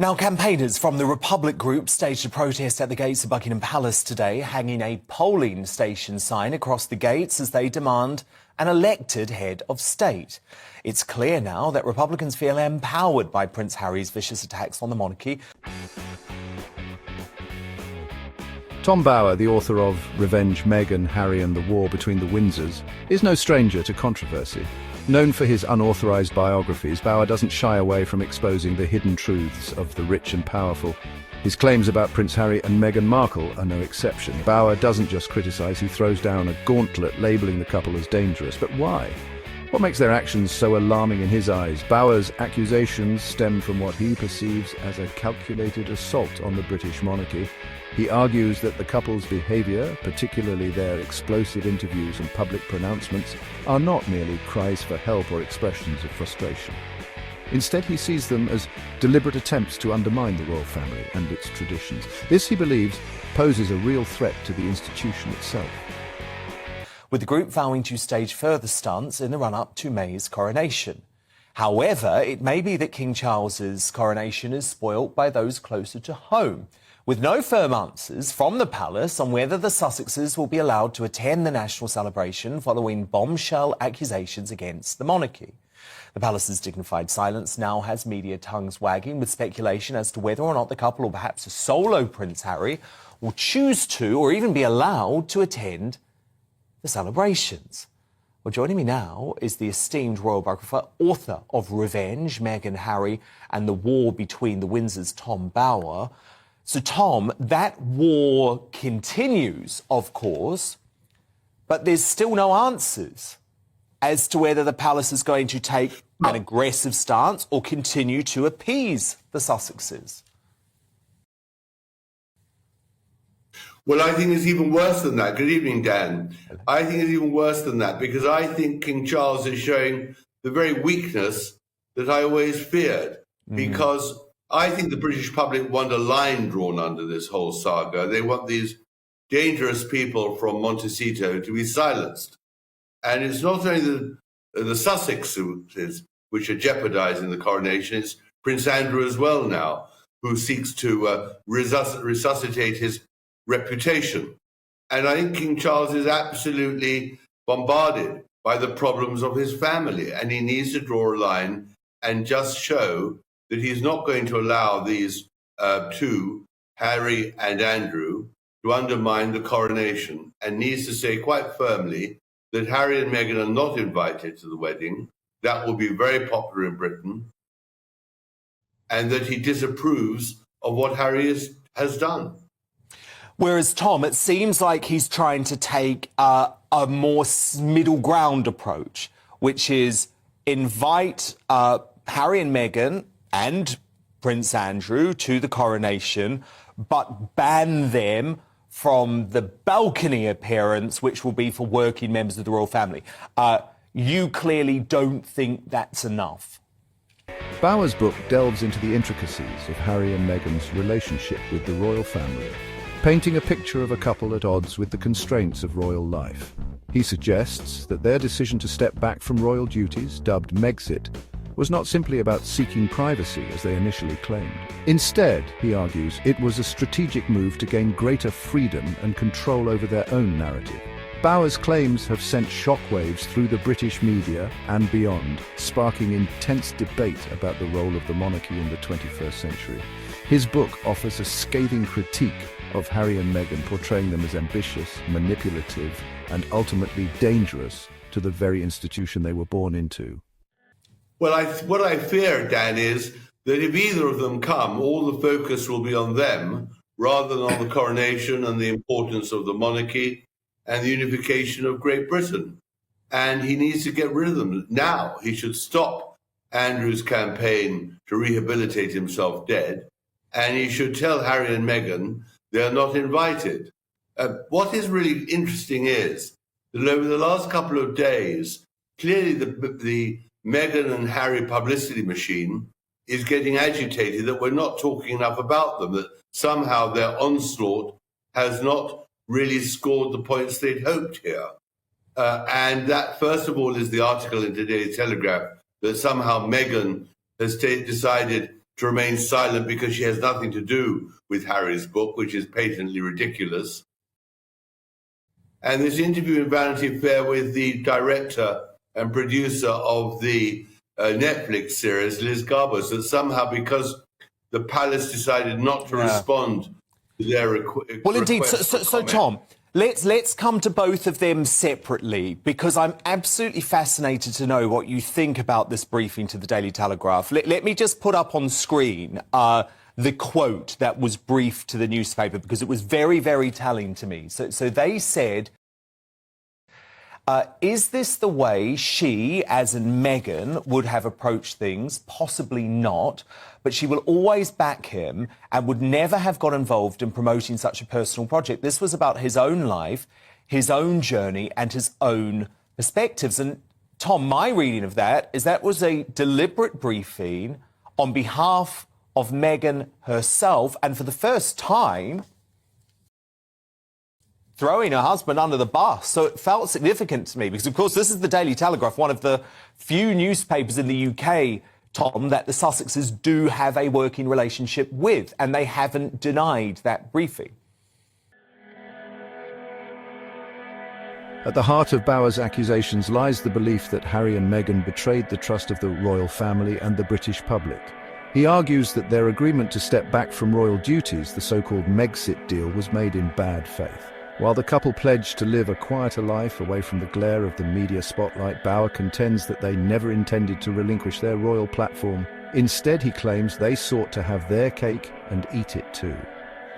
Now, campaigners from the Republic Group staged a protest at the gates of Buckingham Palace today, hanging a polling station sign across the gates as they demand an elected head of state. It's clear now that Republicans feel empowered by Prince Harry's vicious attacks on the monarchy. Tom Bower, the author of Revenge, Meghan, Harry and the War Between the Windsors, is no stranger to controversy. Known for his unauthorized biographies, Bower doesn't shy away from exposing the hidden truths of the rich and powerful. His claims about Prince Harry and Meghan Markle are no exception. Bower doesn't just criticize, he throws down a gauntlet labeling the couple as dangerous. But why? What makes their actions so alarming in his eyes? Bower's accusations stem from what he perceives as a calculated assault on the British monarchy. He argues that the couple's behaviour, particularly their explosive interviews and public pronouncements, are not merely cries for help or expressions of frustration. Instead, he sees them as deliberate attempts to undermine the royal family and its traditions. This, he believes, poses a real threat to the institution itself. With the group vowing to stage further stunts in the run-up to May's coronation. However, it may be that King Charles's coronation is spoilt by those closer to home, with no firm answers from the palace on whether the Sussexes will be allowed to attend the national celebration following bombshell accusations against the monarchy. The palace's dignified silence now has media tongues wagging with speculation as to whether or not the couple, or perhaps a solo Prince Harry, will choose to or even be allowed to attend the celebrations. Well, joining me now is the esteemed royal biographer, author of Revenge, Meghan, Harry and the War Between the Windsors, Tom Bower. So, Tom, that war continues, of course, but there's still no answers as to whether the palace is going to take an aggressive stance or continue to appease the Sussexes. Well, I think it's even worse than that. Good evening, Dan. I think it's even worse than that because I think King Charles is showing the very weakness that I always feared. Because I think the British public want a line drawn under this whole saga. They want these dangerous people from Montecito to be silenced. And it's not only the Sussexes which are jeopardizing the coronation, it's Prince Andrew as well now, who seeks to resuscitate his reputation. And I think King Charles is absolutely bombarded by the problems of his family, and he needs to draw a line and just show that he's not going to allow these two, Harry and Andrew, to undermine the coronation, and needs to say quite firmly that Harry and Meghan are not invited to the wedding. That will be very popular in Britain, and that he disapproves of what Harry has done. Whereas, Tom, it seems like he's trying to take a more middle ground approach, which is invite Harry and Meghan and Prince Andrew to the coronation, but ban them from the balcony appearance, which will be for working members of the royal family. You clearly don't think that's enough. Bower's book delves into the intricacies of Harry and Meghan's relationship with the royal family, painting a picture of a couple at odds with the constraints of royal life. He suggests that their decision to step back from royal duties, dubbed Megxit, was not simply about seeking privacy as they initially claimed. Instead, he argues, it was a strategic move to gain greater freedom and control over their own narrative. Bower's claims have sent shockwaves through the British media and beyond, sparking intense debate about the role of the monarchy in the 21st century. His book offers a scathing critique of Harry and Meghan, portraying them as ambitious, manipulative, and ultimately dangerous to the very institution they were born into. Well, what I fear, Dan, is that if either of them come, all the focus will be on them rather than on the coronation and the importance of the monarchy and the unification of Great Britain. And he needs to get rid of them now. He should stop Andrew's campaign to rehabilitate himself dead, and he should tell Harry and Meghan they are not invited. What is really interesting is that over the last couple of days, clearly the Meghan and Harry publicity machine is getting agitated that we're not talking enough about them, that somehow their onslaught has not really scored the points they'd hoped here. And that, first of all, is the article in today's Telegraph that somehow Meghan has decided to remain silent because she has nothing to do with Harry's book, which is patently ridiculous. And this interview in Vanity Fair with the director and producer of the Netflix series, Liz Garbus, that somehow because the palace decided not to respond to their request. Well, indeed. So Tom, let's come to both of them separately, because I'm absolutely fascinated to know what you think about this briefing to the Daily Telegraph. Let me just put up on screen the quote that was briefed to the newspaper, because it was very, very telling to me. So they said, is this the way she, as in Meghan, would have approached things? Possibly not, but she will always back him and would never have got involved in promoting such a personal project. This was about his own life, his own journey and his own perspectives. And Tom, my reading of that is that was a deliberate briefing on behalf of Meghan herself, and for the first time, throwing her husband under the bus. So it felt significant to me because, of course, this is the Daily Telegraph, one of the few newspapers in the UK, Tom, that the Sussexes do have a working relationship with, and they haven't denied that briefing. At the heart of Bauer's accusations lies the belief that Harry and Meghan betrayed the trust of the royal family and the British public. He argues that their agreement to step back from royal duties, the so-called Megxit deal, was made in bad faith. While the couple pledged to live a quieter life away from the glare of the media spotlight, Bauer contends that they never intended to relinquish their royal platform. Instead, he claims they sought to have their cake and eat it too.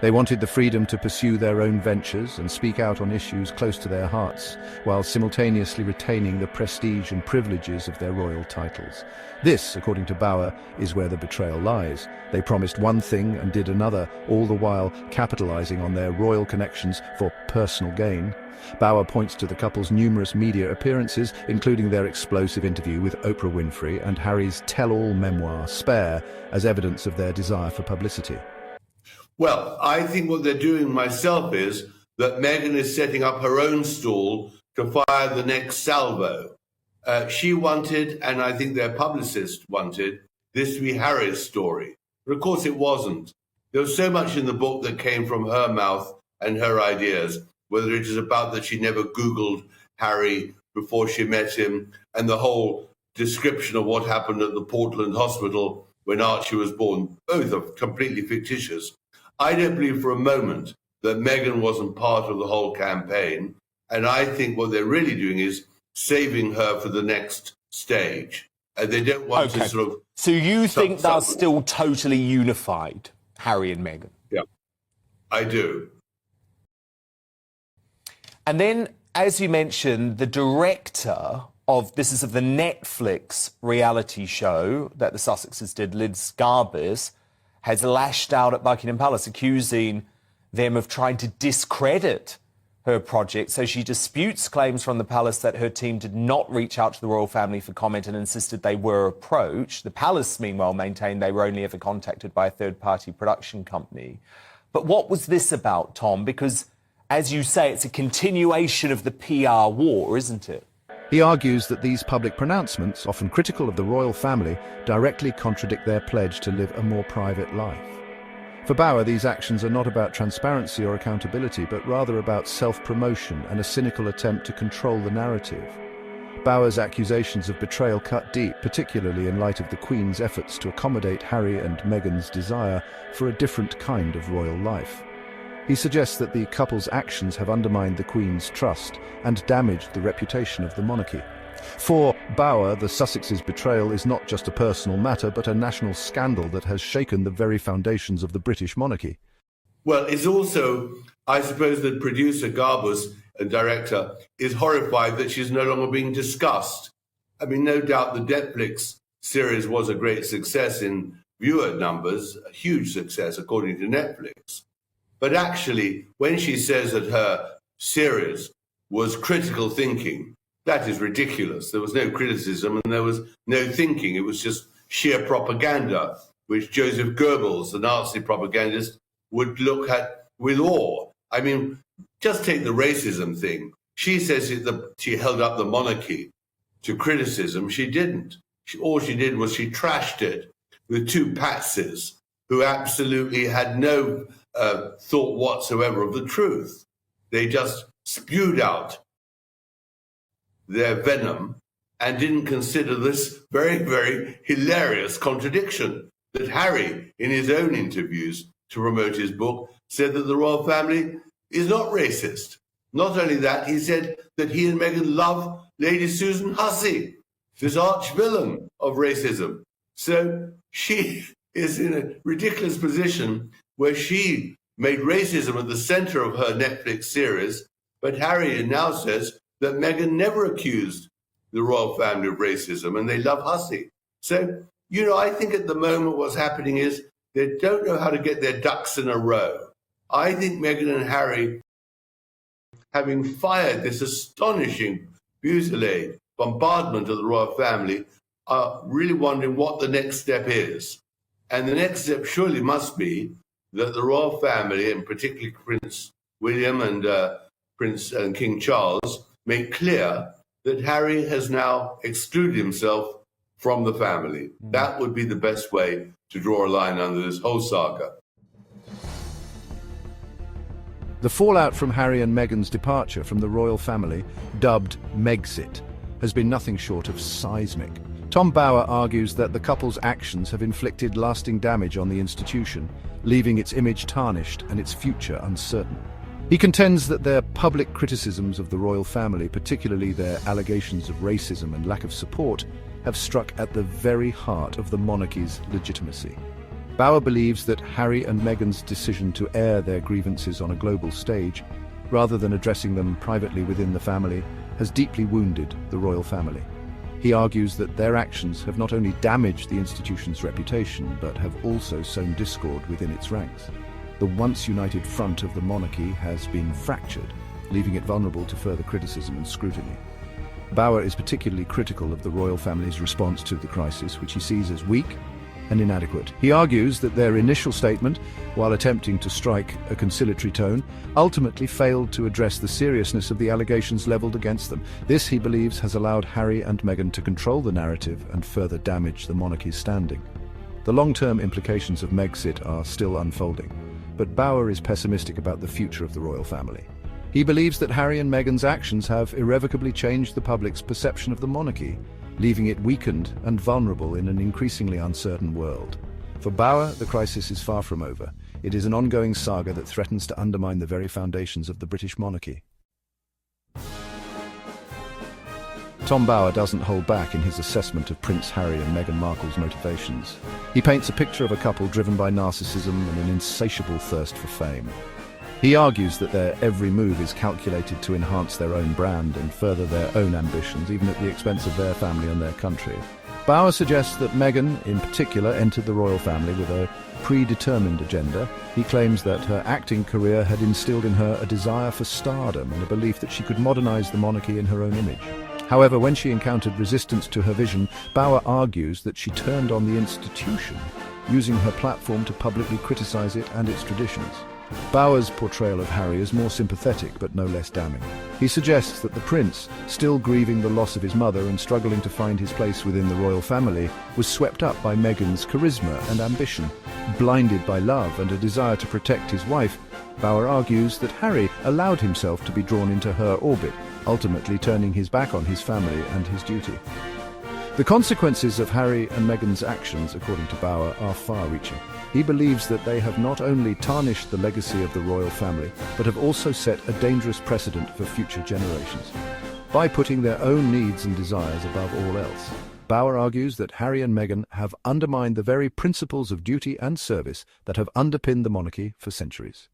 They wanted the freedom to pursue their own ventures and speak out on issues close to their hearts, while simultaneously retaining the prestige and privileges of their royal titles. This, according to Bauer, is where the betrayal lies. They promised one thing and did another, all the while capitalizing on their royal connections for personal gain. Bauer points to the couple's numerous media appearances, including their explosive interview with Oprah Winfrey and Harry's tell-all memoir, Spare, as evidence of their desire for publicity. Well, I think what they're doing myself is that Meghan is setting up her own stall to fire the next salvo. She wanted, and I think their publicist wanted, this to be Harry's story. But of course it wasn't. There was so much in the book that came from her mouth and her ideas, whether it is about that she never Googled Harry before she met him, and the whole description of what happened at the Portland hospital when Archie was born. Both are completely fictitious. I don't believe for a moment that Meghan wasn't part of the whole campaign, and I think what they're really doing is saving her for the next stage. And they don't want to sort of... So you think they're still totally unified, Harry and Meghan? Yeah, I do. And then, as you mentioned, the director of the Netflix reality show that the Sussexes did, Liz Garbus, has lashed out at Buckingham Palace, accusing them of trying to discredit her project. So she disputes claims from the palace that her team did not reach out to the royal family for comment and insisted they were approached. The palace, meanwhile, maintained they were only ever contacted by a third-party production company. But what was this about, Tom? Because, as you say, it's a continuation of the PR war, isn't it? He argues that these public pronouncements, often critical of the royal family, directly contradict their pledge to live a more private life. For Bauer, these actions are not about transparency or accountability, but rather about self-promotion and a cynical attempt to control the narrative. Bauer's accusations of betrayal cut deep, particularly in light of the Queen's efforts to accommodate Harry and Meghan's desire for a different kind of royal life. He suggests that the couple's actions have undermined the Queen's trust and damaged the reputation of the monarchy. For Bauer, the Sussexes' betrayal is not just a personal matter, but a national scandal that has shaken the very foundations of the British monarchy. Well, it's also, I suppose, that producer Garbus and director is horrified that she's no longer being discussed. I mean, no doubt the Netflix series was a great success in viewer numbers, a huge success according to Netflix. But actually, when she says that her series was critical thinking, that is ridiculous. There was no criticism and there was no thinking. It was just sheer propaganda, which Joseph Goebbels, the Nazi propagandist, would look at with awe. I mean, just take the racism thing. She says that she held up the monarchy to criticism. She didn't. All she did was she trashed it, with two patsies who absolutely had no thought whatsoever of the truth. They just spewed out their venom and didn't consider this very, very hilarious contradiction that Harry, in his own interviews to promote his book, said that the royal family is not racist. Not only that, he said that he and Meghan love Lady Susan Hussey, this arch-villain of racism. So she is in a ridiculous position where she made racism at the center of her Netflix series, but Harry now says that Meghan never accused the royal family of racism and they love Hussey. So, I think at the moment what's happening is they don't know how to get their ducks in a row. I think Meghan and Harry, having fired this astonishing fusillade, bombardment of the royal family, are really wondering what the next step is. And the next step surely must be that the royal family, and particularly Prince William and Prince and King Charles, make clear that Harry has now excluded himself from the family. That would be the best way to draw a line under this whole saga. The fallout from Harry and Meghan's departure from the royal family, dubbed Megxit, has been nothing short of seismic. Tom Bower argues that the couple's actions have inflicted lasting damage on the institution, leaving its image tarnished and its future uncertain. He contends that their public criticisms of the royal family, particularly their allegations of racism and lack of support, have struck at the very heart of the monarchy's legitimacy. Bower believes that Harry and Meghan's decision to air their grievances on a global stage, rather than addressing them privately within the family, has deeply wounded the royal family. He argues that their actions have not only damaged the institution's reputation, but have also sown discord within its ranks. The once united front of the monarchy has been fractured, leaving it vulnerable to further criticism and scrutiny. Bower is particularly critical of the royal family's response to the crisis, which he sees as weak and inadequate. He argues that their initial statement, while attempting to strike a conciliatory tone, ultimately failed to address the seriousness of the allegations leveled against them. This, he believes, has allowed Harry and Meghan to control the narrative and further damage the monarchy's standing. The long-term implications of Megxit are still unfolding, but Bower is pessimistic about the future of the royal family. He believes that Harry and Meghan's actions have irrevocably changed the public's perception of the monarchy, leaving it weakened and vulnerable in an increasingly uncertain world. For Bower, the crisis is far from over. It is an ongoing saga that threatens to undermine the very foundations of the British monarchy. Tom Bower doesn't hold back in his assessment of Prince Harry and Meghan Markle's motivations. He paints a picture of a couple driven by narcissism and an insatiable thirst for fame. He argues that their every move is calculated to enhance their own brand and further their own ambitions, even at the expense of their family and their country. Bower suggests that Meghan, in particular, entered the royal family with a predetermined agenda. He claims that her acting career had instilled in her a desire for stardom and a belief that she could modernize the monarchy in her own image. However, when she encountered resistance to her vision, Bower argues that she turned on the institution, using her platform to publicly criticize it and its traditions. Bower's portrayal of Harry is more sympathetic but no less damning. He suggests that the prince, still grieving the loss of his mother and struggling to find his place within the royal family, was swept up by Meghan's charisma and ambition. Blinded by love and a desire to protect his wife, Bower argues that Harry allowed himself to be drawn into her orbit, ultimately turning his back on his family and his duty. The consequences of Harry and Meghan's actions, according to Bower, are far-reaching. He believes that they have not only tarnished the legacy of the royal family, but have also set a dangerous precedent for future generations. By putting their own needs and desires above all else, Bower argues that Harry and Meghan have undermined the very principles of duty and service that have underpinned the monarchy for centuries.